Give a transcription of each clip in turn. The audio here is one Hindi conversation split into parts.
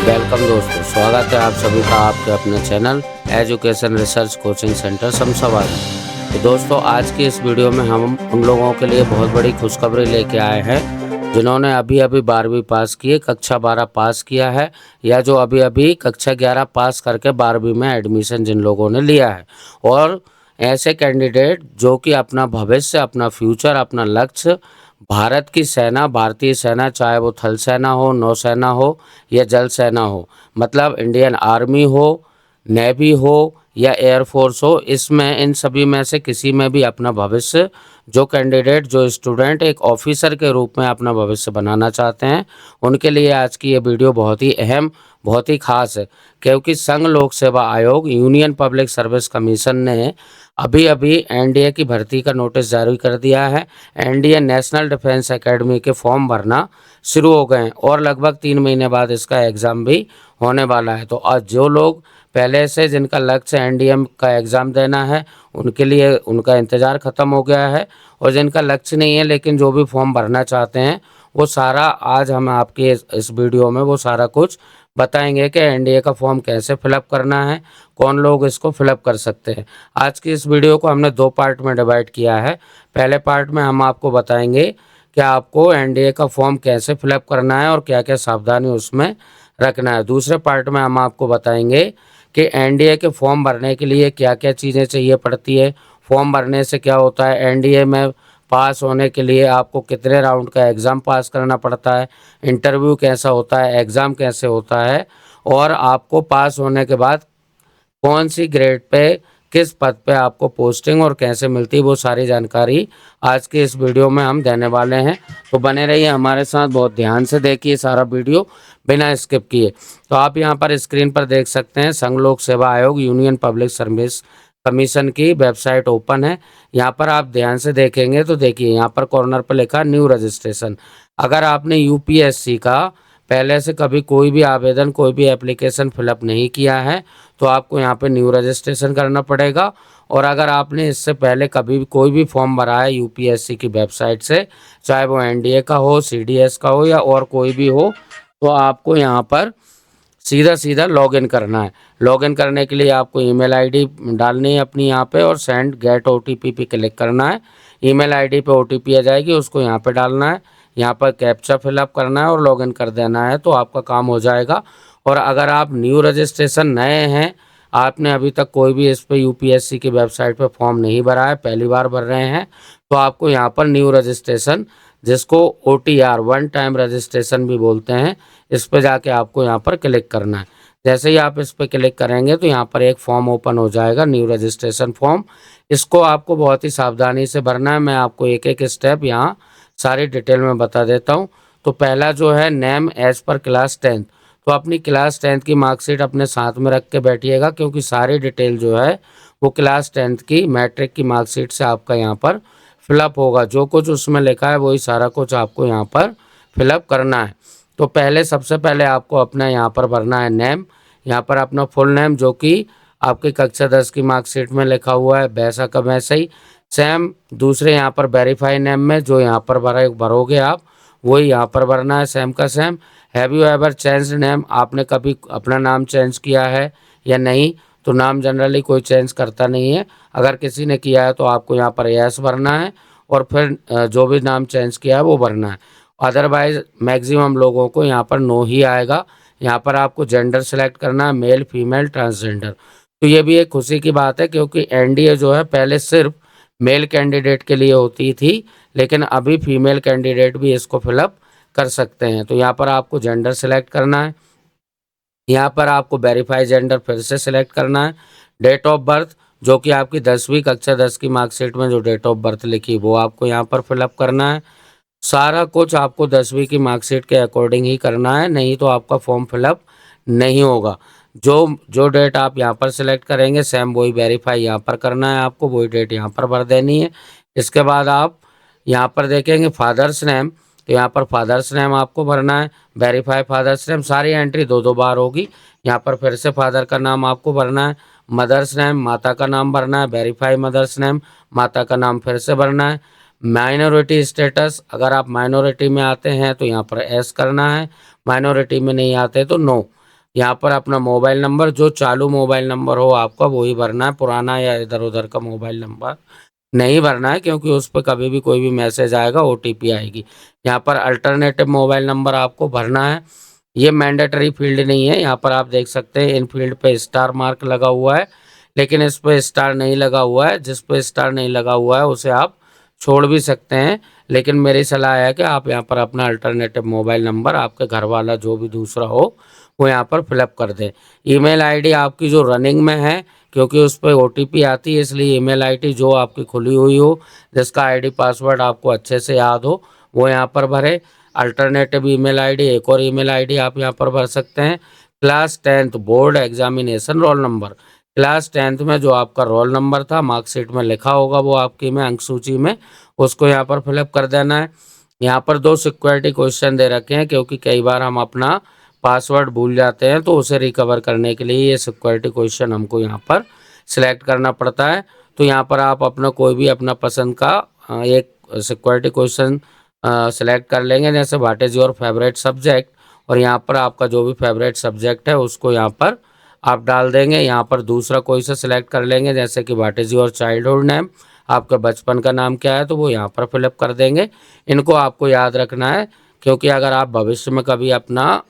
वेलकम दोस्तों, स्वागत है आप सभी का आपके अपने channel education research coaching centre Shamshabad में। तो दोस्तों, आज की इस वीडियो में हम उन लोगों के लिए बहुत बड़ी खुशखबरी लेके आए हैं जिन्होंने अभी अभी 12वीं पास की, कक्षा 12 पास किया है, या जो अभी अभी कक्षा 11 पास करके 12वीं में एडमिशन जिन लोगों ने लिया है, और ऐसे कैंडिडेट जो कि अपना भविष्य, अपना फ्यूचर, अपना लक्ष्य भारत की सेना, भारतीय सेना, चाहे वो थल सेना हो, नौसेना हो या जल सेना हो, मतलब इंडियन आर्मी हो, नेवी हो या एयरफोर्स हो, इसमें इन सभी में से किसी में भी अपना भविष्य, जो कैंडिडेट, जो स्टूडेंट एक ऑफिसर के रूप में अपना भविष्य बनाना चाहते हैं, उनके लिए आज की ये वीडियो बहुत ही अहम, बहुत ही खास है। क्योंकि संघ लोक सेवा आयोग, यूनियन पब्लिक सर्विस कमीशन ने अभी अभी एनडीए की भर्ती का नोटिस जारी कर दिया है। एनडीए नेशनल डिफेंस एकेडमी के फॉर्म भरना शुरू हो गए हैं और लगभग 3 महीने बाद इसका एग्ज़ाम भी होने वाला है। तो आज जो लोग पहले से, जिनका लक्ष्य एनडीए का एग्ज़ाम देना है, उनके लिए उनका इंतज़ार ख़त्म हो गया है, और जिनका लक्ष्य नहीं है लेकिन जो भी फॉर्म भरना चाहते हैं, वो सारा आज हम आपके इस वीडियो में वो सारा कुछ बताएंगे कि एनडीए का फॉर्म कैसे फिलअप करना है, कौन लोग इसको फिलअप कर सकते हैं। आज की इस वीडियो को हमने 2 पार्ट में डिवाइड किया है। पहले पार्ट में हम आपको बताएंगे कि आपको एनडीए का फॉर्म कैसे फिलअप करना है और क्या क्या सावधानी उसमें रखना है। दूसरे पार्ट में हम आपको बताएंगे कि एनडीए के फॉर्म भरने के लिए क्या क्या चीज़ें चाहिए पड़ती है, फॉर्म भरने से क्या होता है, एनडीए में पास होने के लिए आपको कितने राउंड का एग्ज़ाम पास करना पड़ता है, इंटरव्यू कैसा होता है, एग्ज़ाम कैसे होता है, और आपको पास होने के बाद कौन सी ग्रेड पे, किस पद पे आपको पोस्टिंग और कैसे मिलती है, वो सारी जानकारी आज के इस वीडियो में हम देने वाले हैं। तो बने रहिए हमारे साथ, बहुत ध्यान से देखिए सारा वीडियो बिना स्किप किए। तो आप यहाँ पर स्क्रीन पर देख सकते हैं, संघ लोक सेवा आयोग, यूनियन पब्लिक सर्विस कमीशन की वेबसाइट ओपन है। यहाँ पर आप ध्यान से देखेंगे तो देखिए, यहाँ पर कॉर्नर पर लिखा न्यू रजिस्ट्रेशन। अगर आपने यूपीएससी का पहले से कभी कोई भी आवेदन, कोई भी एप्लीकेशन फिलअप नहीं किया है, तो आपको यहाँ पे न्यू रजिस्ट्रेशन करना पड़ेगा। और अगर आपने इससे पहले कभी भी कोई भी फॉर्म भरा है यूपीएससी की वेबसाइट से, चाहे वो एनडीए का हो, सीडीएस का हो या और कोई भी हो, तो आपको यहाँ पर सीधा सीधा लॉगिन करना है। लॉगिन करने के लिए आपको ईमेल आईडी डालनी है अपनी यहाँ पे, और सेंड गेट ओटीपी पे क्लिक करना है। ईमेल आईडी पे ओटीपी आ जाएगी, उसको यहाँ पे डालना है, यहाँ पर कैप्चा फिलअप करना है और लॉगिन कर देना है, तो आपका काम हो जाएगा। और अगर आप न्यू रजिस्ट्रेशन नए हैं, आपने अभी तक कोई भी इस पे यूपीएससी की वेबसाइट पे फॉर्म नहीं भरा है, पहली बार भर रहे हैं, तो आपको यहाँ पर न्यू रजिस्ट्रेशन, जिसको ओटीआर, वन टाइम रजिस्ट्रेशन भी बोलते हैं, इस पे जाके आपको यहाँ पर क्लिक करना है। जैसे ही आप इस पर क्लिक करेंगे तो यहाँ पर एक फॉर्म ओपन हो जाएगा, न्यू रजिस्ट्रेशन फॉर्म। इसको आपको बहुत ही सावधानी से भरना है। मैं आपको एक एक स्टेप यहाँ सारी डिटेल में बता देता हूँ। तो पहला जो है, name as per class 10th। तो अपनी क्लास 10th की मार्कशीट अपने साथ में रख के बैठिएगा, क्योंकि सारी डिटेल जो है वो क्लास 10th की, मैट्रिक की मार्कशीट से आपका यहाँ पर फिलअप होगा। जो कुछ उसमें लिखा है वही सारा कुछ आपको यहाँ पर फिलअप करना है। तो पहले, सबसे पहले आपको अपना यहाँ पर भरना है नेम। यहाँ पर अपना फुल नेम, जो कि आपकी कक्षा 10 की मार्कशीट में लिखा हुआ है, वैसा का वैसा ही सेम। दूसरे यहाँ पर वेरीफाई नेम में जो यहाँ पर भरोगे आप, वही यहाँ पर भरना है, सेम का same. Have you ever change name, आपने कभी अपना नाम चेंज किया है या नहीं? तो नाम जनरली कोई चेंज करता नहीं है। अगर किसी ने किया है तो आपको यहाँ पर यस भरना है, और फिर जो भी नाम चेंज किया है वो भरना है। अदरवाइज मैक्सिमम लोगों को यहाँ पर नो ही आएगा। यहाँ पर आपको जेंडर सेलेक्ट करना है, मेल, फीमेल, ट्रांसजेंडर। तो ये भी एक खुशी की बात है, क्योंकि एनडीए जो है पहले सिर्फ मेल कैंडिडेट के लिए होती थी, लेकिन अभी फीमेल कैंडिडेट भी इसको फिलअप कर सकते हैं। तो यहाँ पर आपको जेंडर सेलेक्ट करना है। यहाँ पर आपको वेरीफाई जेंडर फिर से सिलेक्ट करना है। डेट ऑफ बर्थ, जो कि आपकी 10वीं कक्षा 10 की मार्कशीट में जो डेट ऑफ बर्थ लिखी, वो आपको यहाँ पर फिलअप करना है। सारा कुछ आपको 10वीं की मार्कशीट के अकॉर्डिंग ही करना है, नहीं तो आपका फॉर्म फिलअप नहीं होगा। जो जो डेट आप यहाँ पर सिलेक्ट करेंगे, सेम वही वेरीफाई यहाँ पर करना है, आपको वही डेट यहाँ पर भर देनी है। इसके बाद आप यहाँ पर देखेंगे फादर्स नेम, तो यहाँ पर फादर्स नेम आपको भरना है। वेरीफाई फादर्स नेम, सारी एंट्री 2-2 बार होगी। यहाँ पर फिर से फादर का नाम आपको भरना है। मदर्स नेम, माता का नाम भरना है। वेरीफाई मदर्स नेम, माता का नाम फिर से भरना है। माइनॉरिटी स्टेटस, अगर आप माइनॉरिटी में आते हैं तो यहाँ पर एस करना है, माइनॉरिटी में नहीं आते तो नो। यहाँ पर अपना मोबाइल नंबर, जो चालू मोबाइल नंबर हो आपका वही भरना है, पुराना या इधर-उधर का मोबाइल नंबर नहीं भरना है, क्योंकि उस पे कभी भी कोई भी मैसेज आएगा, ओटीपी आएगी। यहाँ पर अल्टरनेटिव मोबाइल नंबर आपको भरना है। ये मैंडेटरी फील्ड नहीं है। यहाँ पर आप देख सकते हैं इन फील्ड पे स्टार मार्क लगा हुआ है, लेकिन इस पे स्टार नहीं लगा हुआ है। जिस पे स्टार नहीं लगा हुआ है उसे आप छोड़ भी सकते हैं, लेकिन मेरी सलाह है कि आप यहाँ पर अपना अल्टरनेटिव मोबाइल नंबर आपके घर वाला जो भी दूसरा हो वो यहाँ पर फिलअप कर दें। ईमेल आईडी आपकी जो रनिंग में है, क्योंकि उस पर ओटीपी आती है, इसलिए ईमेल आईडी जो आपकी खुली हुई हो, जिसका आईडी पासवर्ड आपको अच्छे से याद हो, वो यहाँ पर भरें। अल्टरनेटिव ईमेल आईडी, एक और ईमेल आईडी आप यहाँ पर भर सकते हैं। Class 10th board examination roll number, class 10th में जो आपका रोल नंबर था मार्कशीट में लिखा होगा वो आपकी में अंक सूची में, उसको यहाँ पर फिलअप कर देना है। यहाँ पर 2 सिक्योरिटी क्वेश्चन दे रखे हैं, क्योंकि कई बार हम अपना पासवर्ड भूल जाते हैं, तो उसे रिकवर करने के लिए ये सिक्योरिटी क्वेश्चन हमको यहाँ पर सिलेक्ट करना पड़ता है। तो यहाँ पर आप अपना कोई भी अपना पसंद का एक सिक्योरिटी क्वेश्चन सिलेक्ट कर लेंगे, जैसे what is your favourite subject, और यहाँ पर आपका जो भी फेवरेट सब्जेक्ट है उसको यहाँ पर आप डाल देंगे। यहाँ पर दूसरा कोई सा सिलेक्ट कर लेंगे, जैसे कि what is your childhood name, आपके बचपन का नाम क्या है, तो वो यहाँ पर फिलअप कर देंगे। इनको आपको याद रखना है, क्योंकि अगर आप भविष्य में कभी अपना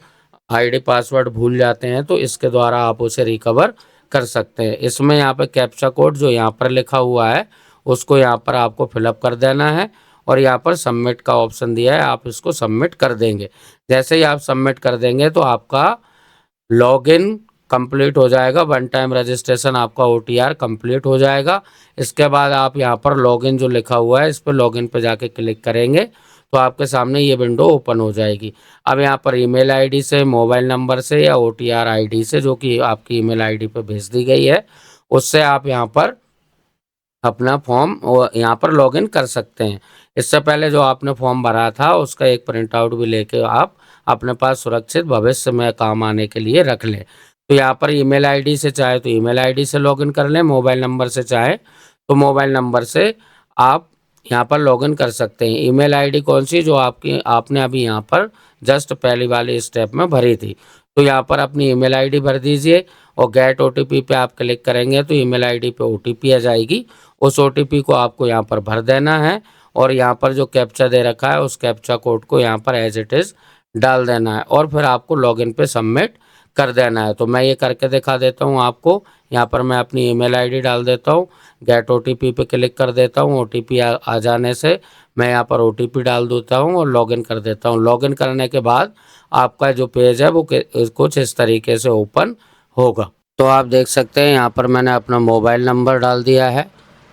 आईडी पासवर्ड भूल जाते हैं तो इसके द्वारा आप उसे रिकवर कर सकते हैं। इसमें यहाँ पे कैप्चा कोड जो यहाँ पर लिखा हुआ है उसको यहाँ पर आपको फिलअप कर देना है, और यहाँ पर सबमिट का ऑप्शन दिया है, आप इसको सबमिट कर देंगे। जैसे ही आप सबमिट कर देंगे तो आपका लॉगिन कंप्लीट हो जाएगा, वन टाइम रजिस्ट्रेशन आपका ओटीआर कंप्लीट हो जाएगा। इसके बाद आप यहाँ पर लॉगिन जो लिखा हुआ है इस पर लॉगिन पे जाके क्लिक करेंगे तो आपके सामने ये विंडो ओपन हो जाएगी। अब यहाँ पर ईमेल आईडी से, मोबाइल नंबर से या ओटीआर आईडी से जो कि आपकी ईमेल आईडी पे भेज दी गई है, उससे आप यहाँ पर अपना फॉर्म यहाँ पर लॉगिन कर सकते हैं। इससे पहले जो आपने फॉर्म भरा था उसका एक प्रिंट आउट भी लेके आप अपने पास सुरक्षित भविष्य में काम आने के लिए रख लें। तो यहाँ पर ईमेल आईडी से चाहे तो ईमेल आईडी से लॉगिन कर लें, मोबाइल नंबर से चाहे तो मोबाइल नंबर से आप यहाँ पर लॉगिन कर सकते हैं। ईमेल आईडी कौन सी, जो आपने अभी यहाँ पर जस्ट पहली वाली स्टेप में भरी थी, तो यहाँ पर अपनी ईमेल आईडी भर दीजिए और गेट ओटीपी पे आप क्लिक करेंगे तो ईमेल आईडी पे ओटीपी आ जाएगी। उस ओटीपी को आपको यहाँ पर भर देना है, और यहाँ पर जो कैप्चा दे रखा है उस कैप्चा कोड को यहाँ पर एज इट इज़ डाल देना है, और फिर आपको लॉगिन पे सबमिट कर देना है। तो मैं ये करके दिखा देता हूँ आपको। यहाँ पर मैं अपनी ईमेल आईडी डाल देता हूँ, गेट ओटीपी पे क्लिक कर देता हूँ। ओटीपी आ जाने से मैं यहाँ पर ओटीपी डाल देता हूँ और लॉगिन कर देता हूँ। लॉगिन करने के बाद आपका जो पेज है वो कुछ इस तरीके से ओपन होगा। तो आप देख सकते हैं यहाँ पर मैंने अपना मोबाइल नंबर डाल दिया है,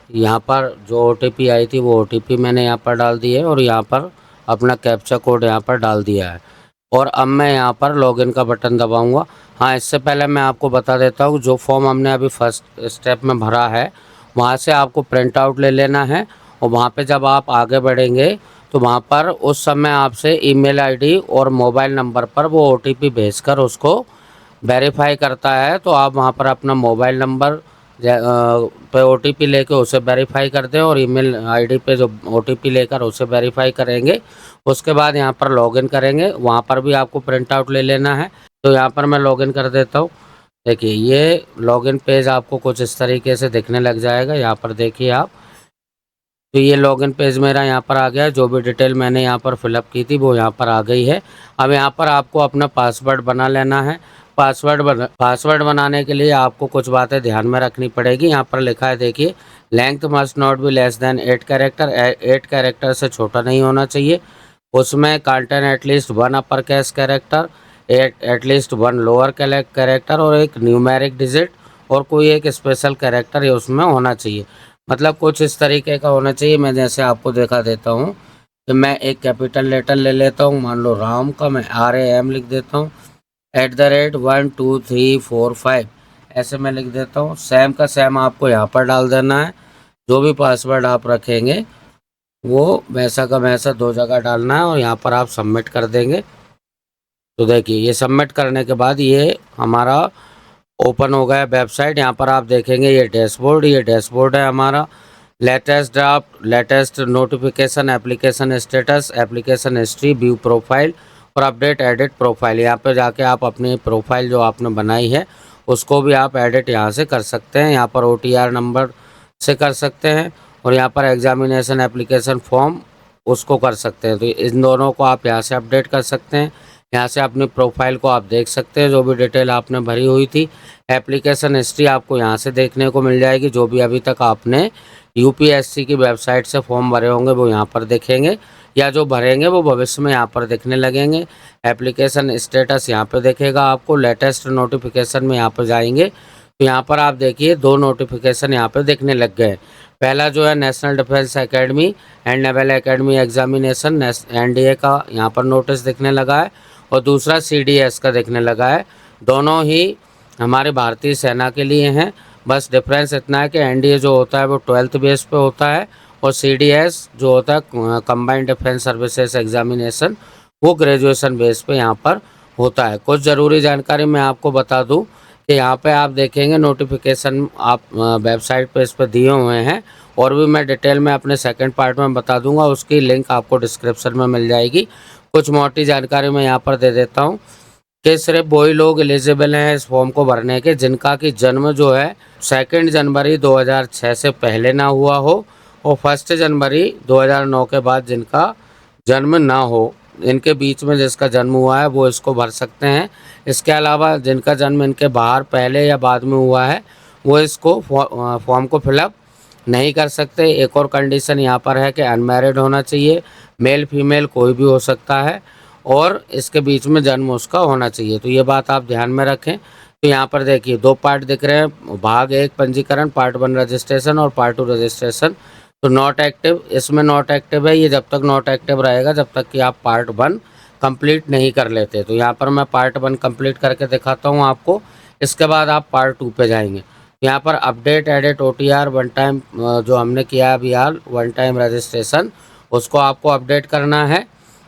यहाँ पर जो ओटीपी आई थी वो ओटीपी मैंने यहाँ पर डाल दी है, और यहाँ पर अपना कैप्चा कोड यहाँ पर डाल दिया है। और अब मैं यहाँ पर लॉगिन का बटन दबाऊंगा। हाँ, इससे पहले मैं आपको बता देता हूँ, जो फॉर्म हमने अभी फर्स्ट स्टेप में भरा है वहाँ से आपको प्रिंट आउट ले लेना है, और वहाँ पे जब आप आगे बढ़ेंगे तो वहाँ पर उस समय आपसे ईमेल आईडी और मोबाइल नंबर पर वो ओटीपी भेजकर उसको वेरीफाई करता है। तो आप वहाँ पर अपना मोबाइल नंबर पे ओटीपी लेके उसे वेरीफाई कर दें, और ईमेल आईडी पे जो ओटीपी लेकर उसे वेरीफाई करेंगे। उसके बाद यहाँ पर लॉगिन करेंगे, वहाँ पर भी आपको प्रिंट आउट ले लेना है। तो यहाँ पर मैं लॉगिन कर देता हूँ। देखिए ये लॉगिन पेज आपको कुछ इस तरीके से दिखने लग जाएगा। यहाँ पर देखिए आप, तो ये लॉगिन पेज मेरा यहाँ पर आ गया है। जो भी डिटेल मैंने यहाँ पर फिलअप की थी वो यहाँ पर आ गई है। अब यहाँ पर आपको अपना पासवर्ड बना लेना है। पासवर्ड बनाने के लिए आपको कुछ बातें ध्यान में रखनी पड़ेगी। यहाँ पर लिखा है देखिए, length must not be less than 8 character, 8 character से छोटा नहीं होना चाहिए। उसमें contain at least 1 upper case character, at least 1 lower character और एक न्यूमेरिक डिजिट, और कोई एक स्पेशल कैरेक्टर उसमें होना चाहिए। मतलब कुछ इस तरीके का होना चाहिए। मैं जैसे आपको दिखा देता हूँ कि मैं एक कैपिटल लेटर ले लेता हूँ, मान लो राम का, मैं RAM लिख देता हूँ, @1 2 3 4 5 ऐसे मैं लिख देता हूँ। सैम का सैम आपको यहाँ पर डाल देना है। जो भी पासवर्ड आप रखेंगे वो वैसा का वैसा 2 जगह डालना है, और यहाँ पर आप सबमिट कर देंगे। तो देखिए ये सबमिट करने के बाद ये हमारा ओपन हो गया वेबसाइट। यहाँ पर आप देखेंगे ये डैशबोर्ड है हमारा। Latest draft, latest notification, application status, application history, view profile और अपडेट एडिट प्रोफाइल, यहाँ पे जाके आप अपनी प्रोफाइल जो आपने बनाई है उसको भी आप एडिट यहाँ से कर सकते हैं। यहाँ पर OTR नंबर से कर सकते हैं और यहाँ पर एग्जामिनेशन एप्लीकेशन फॉर्म उसको कर सकते हैं। तो इन दोनों को आप यहाँ से अपडेट कर सकते हैं। यहाँ से अपनी प्रोफाइल को आप देख सकते हैं, जो भी डिटेल आपने भरी हुई थी। एप्लीकेशन हिस्ट्री आपको यहाँ से देखने को मिल जाएगी। जो भी अभी तक आपने UPSC की वेबसाइट से फॉर्म भरे होंगे वो यहाँ पर दिखेंगे, या जो भरेंगे वो भविष्य में यहाँ पर दिखने लगेंगे। एप्लीकेशन स्टेटस यहाँ पर दिखेगा आपको। लेटेस्ट नोटिफिकेशन में यहाँ पर जाएंगे तो यहाँ पर आप देखिए 2 नोटिफिकेशन यहाँ पर दिखने लग गए। पहला जो है national defence academy and naval academy examination NDA का यहाँ पर नोटिस दिखने लगा है, और दूसरा CDS का दिखने लगा है। दोनों ही हमारे भारतीय सेना के लिए हैं। बस डिफरेंस इतना है कि NDA जो होता है वो 12th बेस पे होता है, और CDS जो होता है कंबाइंड डिफेंस सर्विसेज एग्जामिनेशन वो ग्रेजुएशन बेस पे यहाँ पर होता है। कुछ ज़रूरी जानकारी मैं आपको बता दूं कि यहाँ पे आप देखेंगे नोटिफिकेशन आप वेबसाइट पे इस पर दिए हुए हैं, और भी मैं डिटेल में अपने सेकंड पार्ट में बता दूंगा। उसकी लिंक आपको डिस्क्रिप्शन में मिल जाएगी। कुछ मोटी जानकारी मैं यहाँ पर दे देता हूँ कि सिर्फ वही लोग एलिजिबल हैं इस फॉर्म को भरने के जिनका कि जन्म जो है 2 जनवरी 2006 से पहले ना हुआ हो, और 1 जनवरी 2009 के बाद जिनका जन्म ना हो। इनके बीच में जिसका जन्म हुआ है वो इसको भर सकते हैं। इसके अलावा जिनका जन्म इनके बाहर पहले या बाद में हुआ है वो इसको फॉर्म को फिलअप नहीं कर सकते। एक और कंडीशन यहाँ पर है कि अनमैरिड होना चाहिए, मेल फीमेल कोई भी हो सकता है, और इसके बीच में जन्म उसका होना चाहिए। तो ये बात आप ध्यान में रखें। तो यहाँ पर देखिए 2 पार्ट दिख रहे हैं, भाग 1 पंजीकरण, पार्ट 1 रजिस्ट्रेशन और पार्ट 2 रजिस्ट्रेशन। तो नॉट एक्टिव, इसमें नॉट एक्टिव है। ये जब तक नॉट एक्टिव रहेगा जब तक कि आप पार्ट 1 कंप्लीट नहीं कर लेते। तो यहाँ पर मैं पार्ट 1 कंप्लीट करके दिखाता हूँ आपको, इसके बाद आप पार्ट 2 पे जाएंगे। यहाँ पर update edit OTR one time जो हमने किया अभी हाल, वन टाइम रजिस्ट्रेशन, उसको आपको अपडेट करना है,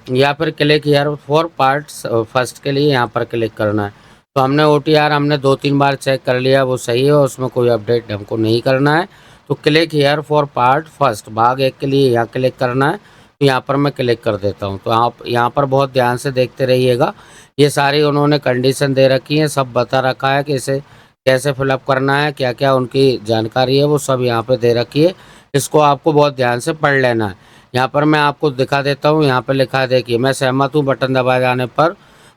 या फिर click here for part first के लिए यहाँ पर क्लिक करना है। तो हमने OTR हमने 2-3 बार चेक कर लिया, वो सही है, उसमें कोई अपडेट हमको नहीं करना है। तो click here for part first, भाग 1 के लिए यहाँ क्लिक करना है। तो यहाँ पर मैं क्लिक कर देता हूँ। तो आप यहाँ पर बहुत ध्यान से देखते रहिएगा। ये सारी उन्होंने कंडीशन दे रखी है, सब बता रखा है कि इसे कैसे फिलअप करना है, क्या क्या उनकी जानकारी है वो सब यहाँ पे दे रखी है। इसको आपको बहुत ध्यान से पढ़ लेना है। यहाँ पर मैं आपको दिखा देता हूँ। यहाँ पे लिखा है, देखिए मैं सहमत हूँ बटन दबाए जाने पर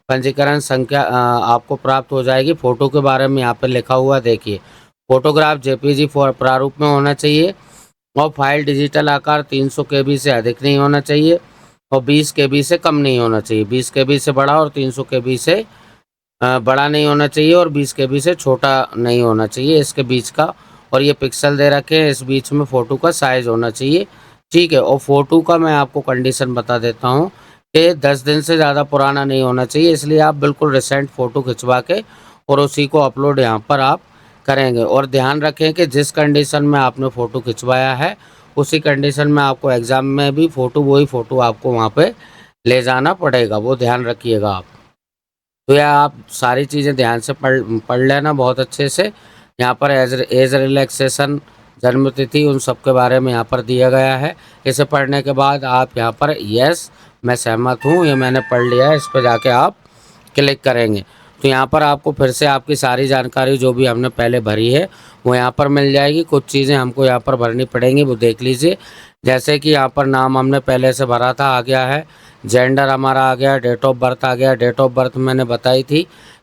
पंजीकरण संख्या आपको प्राप्त हो जाएगी। फ़ोटो के बारे में यहाँ पे लिखा हुआ है, देखिए फोटोग्राफ JPG प्रारूप में होना चाहिए, और फाइल डिजिटल आकार 300 KB से अधिक नहीं होना चाहिए, और 20 KB से कम नहीं होना चाहिए। 20 KB से बड़ा और 300 KB से बड़ा नहीं होना चाहिए, और 20 KB से छोटा नहीं होना चाहिए इसके बीच का। और ये पिक्सल दे रखे हैं, इस बीच में फ़ोटो का साइज़ होना चाहिए, ठीक है। और फ़ोटो का मैं आपको कंडीशन बता देता हूँ कि 10 दिन से ज़्यादा पुराना नहीं होना चाहिए, इसलिए आप बिल्कुल रिसेंट फ़ोटो खिंचवा के और उसी को अपलोड यहाँ पर आप करेंगे। और ध्यान रखें कि जिस कंडीशन में आपने फ़ोटो खिंचवाया है उसी कंडीशन में आपको एग्ज़ाम में भी वही फ़ोटो आपको वहाँ पे ले जाना पड़ेगा, वो ध्यान रखिएगा आप। तो यह आप सारी चीज़ें ध्यान से पढ़ लेना बहुत अच्छे से। यहाँ पर एज रिलैक्सेशन, जन्म तिथि, उन सब के बारे में यहाँ पर दिया गया है। इसे पढ़ने के बाद आप यहाँ पर यस मैं सहमत हूँ, ये मैंने पढ़ लिया है, इस पर जाके आप क्लिक करेंगे। तो यहाँ पर आपको फिर से आपकी सारी जानकारी जो भी हमने पहले भरी है वो यहाँ पर मिल जाएगी। कुछ चीज़ें हमको यहाँ पर भरनी पड़ेंगी, वो देख लीजिए। जैसे कि यहाँ पर नाम हमने पहले से भरा था, आ गया है। जेंडर हमारा आ गया, डेट ऑफ बर्थ आ गया। डेट ऑफ बर्थ मैंने बताई थी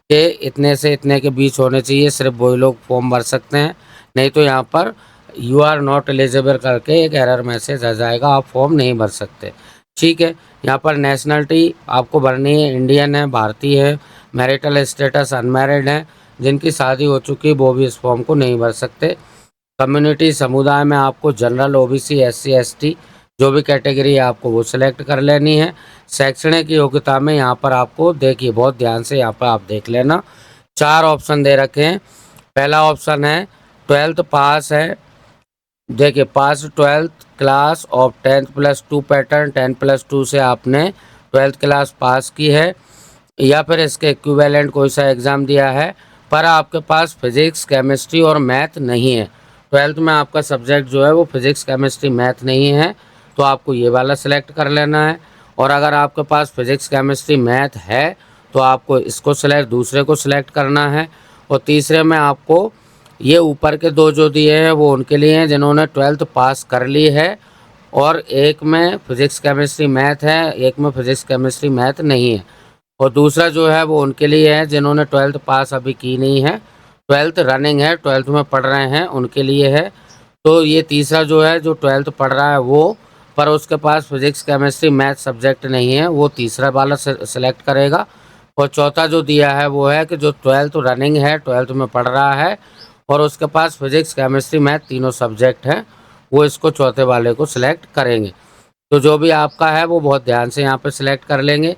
कि इतने से इतने के बीच होने चाहिए, सिर्फ वही लोग फॉर्म भर सकते हैं, नहीं तो यहाँ पर यू आर नॉट एलिजिबल करके एक एरर मैसेज आ जाएगा, आप फॉर्म नहीं भर सकते, ठीक है। यहाँ पर नेशनलिटी आपको भरनी है, इंडियन है, भारतीय है। मैरिटल स्टेटस अनमैरिड है, जिनकी शादी हो चुकी है वो भी इस फॉर्म को नहीं भर सकते। कम्युनिटी समुदाय में आपको जनरल, OBC, SC ST जो भी कैटेगरी है आपको वो सिलेक्ट कर लेनी है। शैक्षणिक योग्यता में यहाँ पर आपको देखिए बहुत ध्यान से यहाँ पर आप देख लेना, 4 ऑप्शन दे रखे हैं। पहला ऑप्शन है 12th पास है, देखिए पास 12th क्लास ऑफ 10+2 पैटर्न, 10+2 से आपने 12th क्लास पास की है, या फिर इसके इक्विवेलेंट कोई सा एग्ज़ाम दिया है पर आपके पास फिज़िक्स, केमिस्ट्री और मैथ नहीं है। 12th में आपका सब्जेक्ट जो है वो फिज़िक्स, केमिस्ट्री, मैथ नहीं है, तो आपको ये वाला सेलेक्ट कर लेना है। और अगर आपके पास फिजिक्स केमिस्ट्री मैथ है तो आपको इसको दूसरे को सिलेक्ट करना है। और तीसरे में आपको ये ऊपर के दो जो दिए हैं वो उनके लिए हैं जिन्होंने 12th पास कर ली है, और एक में फिजिक्स केमिस्ट्री मैथ है, एक में फिजिक्स केमिस्ट्री मैथ नहीं है। और दूसरा जो है वो उनके लिए है जिन्होंने 12th पास अभी की नहीं है, 12th रनिंग है, 12th में पढ़ रहे हैं, उनके लिए है। तो ये तीसरा जो है जो 12th पढ़ रहा है वो, पर उसके पास फिजिक्स केमिस्ट्री मैथ सब्जेक्ट नहीं है, वो तीसरा वाला सेलेक्ट करेगा। और चौथा जो दिया है वो है कि जो 12th रनिंग है, 12th में पढ़ रहा है और उसके पास फिजिक्स केमिस्ट्री मैथ तीनों सब्जेक्ट हैं, वो इसको चौथे वाले को सिलेक्ट करेंगे। तो जो भी आपका है वो बहुत ध्यान से यहाँ पर सिलेक्ट कर लेंगे।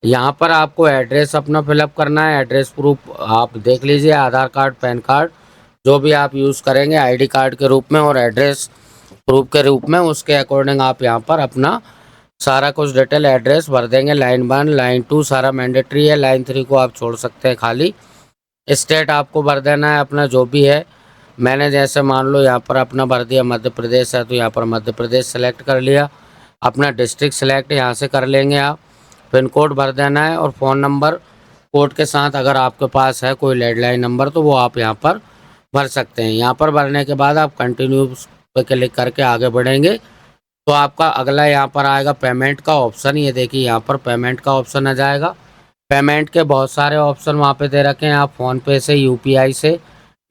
यहाँ पर आपको एड्रेस अपना फिलअप करना है। एड्रेस प्रूफ आप देख लीजिए, आधार कार्ड, पैन कार्ड, जो भी आप यूज़ करेंगे आईडी कार्ड के रूप में और एड्रेस प्रूफ के रूप में, उसके अकॉर्डिंग आप यहाँ पर अपना सारा कुछ डिटेल एड्रेस भर देंगे। लाइन 1, लाइन 2 सारा मैंडेटरी है, लाइन 3 को आप छोड़ सकते हैं खाली। स्टेट आपको भर देना है अपना जो भी है। मैंने जैसे मान लो यहाँ पर अपना भर दिया मध्य प्रदेश है तो यहाँ पर मध्य प्रदेश सेलेक्ट कर लिया। अपना डिस्ट्रिक्ट सेलेक्ट यहाँ से कर लेंगे आप। पिन कोड भर देना है और फ़ोन नंबर कोड के साथ अगर आपके पास है कोई लैंडलाइन नंबर तो वो आप यहाँ पर भर सकते हैं। यहाँ पर भरने के बाद आप कंटिन्यू पे क्लिक करके आगे बढ़ेंगे तो आपका अगला यहाँ पर आएगा पेमेंट का ऑप्शन। ये देखिए यहाँ पर पेमेंट का ऑप्शन आ जाएगा। पेमेंट के बहुत सारे ऑप्शन वहाँ पे दे रखे हैं। आप फ़ोनपे से, यूपीआई से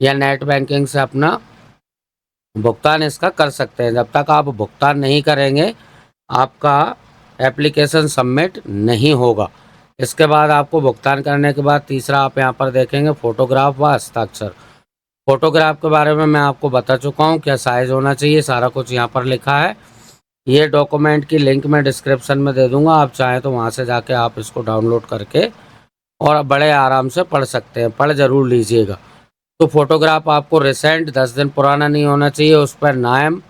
या नेट बैंकिंग से अपना भुगतान इसका कर सकते हैं। जब तक आप भुगतान नहीं करेंगे आपका एप्लीकेशन सबमिट नहीं होगा। इसके बाद आपको भुगतान करने के बाद तीसरा आप यहाँ पर देखेंगे फ़ोटोग्राफ व हस्ताक्षर। फ़ोटोग्राफ के बारे में मैं आपको बता चुका हूँ, क्या साइज़ होना चाहिए, सारा कुछ यहाँ पर लिखा है। ये डॉक्यूमेंट की लिंक मैं डिस्क्रिप्शन में दे दूँगा, आप चाहें तो वहाँ से जाके आप इसको डाउनलोड करके और बड़े आराम से पढ़ सकते हैं। पढ़ ज़रूर लीजिएगा। तो फ़ोटोग्राफ आपको रिसेंट 10 दिन पुराना नहीं होना चाहिए। उस पर नाम,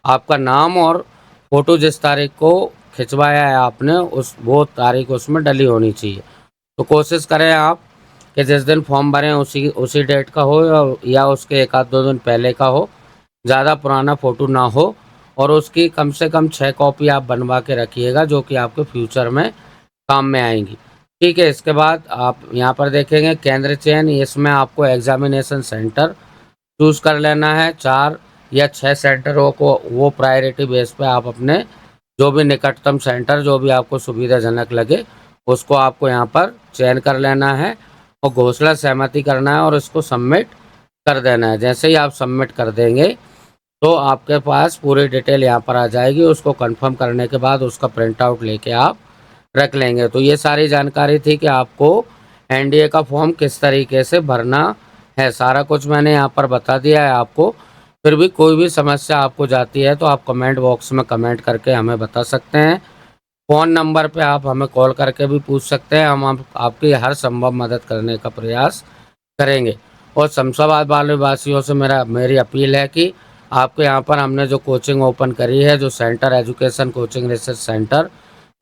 आपका नाम और फ़ोटो जिस तारीख को खिंचवाया है आपने वो तारीख उसमें डली होनी चाहिए। तो कोशिश करें आप कि जिस दिन फॉर्म भरें उसी डेट का हो या उसके 1-2 दिन पहले का हो, ज़्यादा पुराना फ़ोटो ना हो। और उसकी कम से कम 6 कॉपी आप बनवा के रखिएगा जो कि आपके फ्यूचर में काम में आएंगी। ठीक है। इसके बाद आप यहाँ पर देखेंगे केंद्र चयन, इसमें आपको एग्जामिनेशन सेंटर चूज़ कर लेना है। 4 या 6 सेंटरों को वो प्रायोरिटी बेस पे आप अपने जो भी निकटतम सेंटर जो भी आपको सुविधाजनक लगे उसको आपको यहाँ पर चयन कर लेना है और घोषणा सहमति करना है और इसको सबमिट कर देना है। जैसे ही आप सबमिट कर देंगे तो आपके पास पूरी डिटेल यहाँ पर आ जाएगी। उसको कंफर्म करने के बाद उसका प्रिंट आउट लेके आप रख लेंगे। तो ये सारी जानकारी थी कि आपको एनडीए का फॉर्म किस तरीके से भरना है, सारा कुछ मैंने यहाँ पर बता दिया है आपको। फिर भी कोई भी समस्या आपको जाती है तो आप कमेंट बॉक्स में कमेंट करके हमें बता सकते हैं। फ़ोन नंबर पे आप हमें कॉल करके भी पूछ सकते हैं, हम आपकी हर संभव मदद करने का प्रयास करेंगे। और शमशाबाद वाले वासियों से मेरी अपील है कि आपके यहाँ पर हमने जो कोचिंग ओपन करी है, जो centre education coaching research centre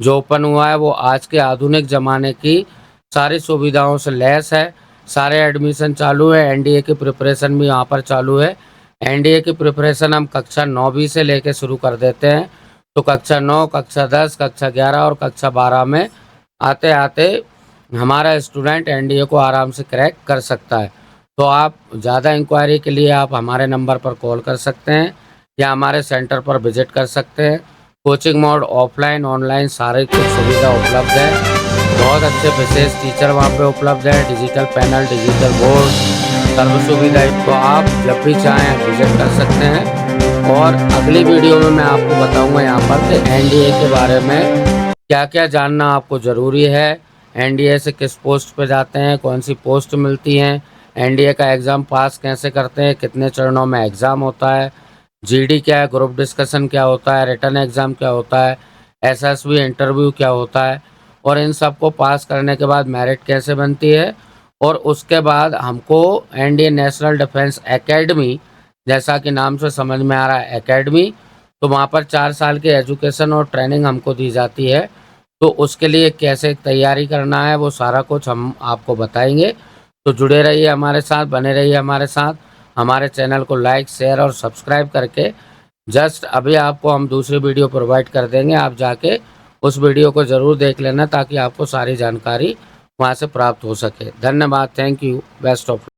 जो ओपन हुआ है वो आज के आधुनिक ज़माने की सारी सुविधाओं से लैस है। सारे एडमिशन चालू है, एनडीए की प्रिपरेशन भी यहाँ पर चालू है। एनडीए की प्रिपरेशन हम कक्षा 9वीं से लेकर शुरू कर देते हैं। तो कक्षा 9, कक्षा 10, कक्षा 11 और कक्षा 12 में आते आते हमारा स्टूडेंट एनडीए को आराम से क्रैक कर सकता है। तो आप ज़्यादा इंक्वायरी के लिए आप हमारे नंबर पर कॉल कर सकते हैं या हमारे सेंटर पर विजिट कर सकते हैं। कोचिंग मोड ऑफलाइन ऑनलाइन सारी कुछ सुविधा उपलब्ध है। बहुत अच्छे विशेष टीचर वहाँ पे उपलब्ध है, डिजिटल पैनल, डिजिटल बोर्ड, सर्व सुविधाएं। तो आप जब भी चाहें विजिट कर सकते हैं। और अगली वीडियो में मैं आपको बताऊंगा यहाँ पर कि एनडीए के बारे में क्या क्या जानना आपको ज़रूरी है, एनडीए से किस पोस्ट पे जाते हैं, कौन सी पोस्ट मिलती हैं, एनडीए का एग्ज़ाम पास कैसे करते हैं, कितने चरणों में एग्ज़ाम होता है, जीडी क्या है, ग्रुप डिस्कशन क्या होता है, रिटर्न एग्ज़ाम क्या होता है, एसएसबी इंटरव्यू क्या होता है, और इन सब को पास करने के बाद मेरिट कैसे बनती है। और उसके बाद हमको एनडीए नेशनल डिफेंस एकेडमी, जैसा कि नाम से समझ में आ रहा है एकेडमी, तो वहाँ पर 4 साल की एजुकेशन और ट्रेनिंग हमको दी जाती है। तो उसके लिए कैसे तैयारी करना है वो सारा कुछ हम आपको बताएंगे। तो जुड़े रहिए हमारे साथ, बने रहिए हमारे साथ। हमारे चैनल को लाइक, शेयर और सब्सक्राइब करके जस्ट अभी आपको हम दूसरी वीडियो प्रोवाइड कर देंगे, आप जाके उस वीडियो को ज़रूर देख लेना ताकि आपको सारी जानकारी वहाँ से प्राप्त हो सके। धन्यवाद, थैंक यू, बेस्ट ऑफ।